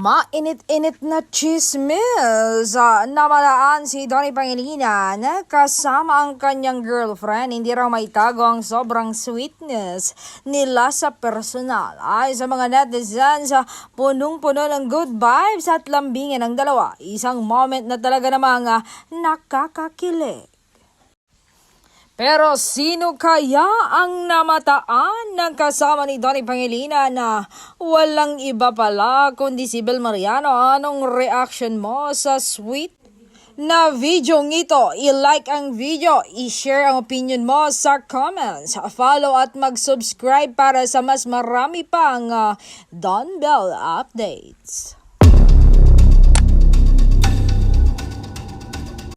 Mainit-init na chismis. Namalaan si Donnie Pangilinan kasama ang kanyang girlfriend. Hindi raw maitago ang sobrang sweetness nila sa personal. Ay sa mga netizens, punong-puno ng good vibes at lambingin ang dalawa. Isang moment na talaga namang nakakakilig. Pero sino kaya ang namataan ng kasama ni Donnie Pangilinan na walang iba pala kundi si Bel Mariano? Anong reaction mo sa sweet na video ito? I-like ang video, i-share ang opinion mo sa comments, follow at mag-subscribe para sa mas marami pang Don Bell updates.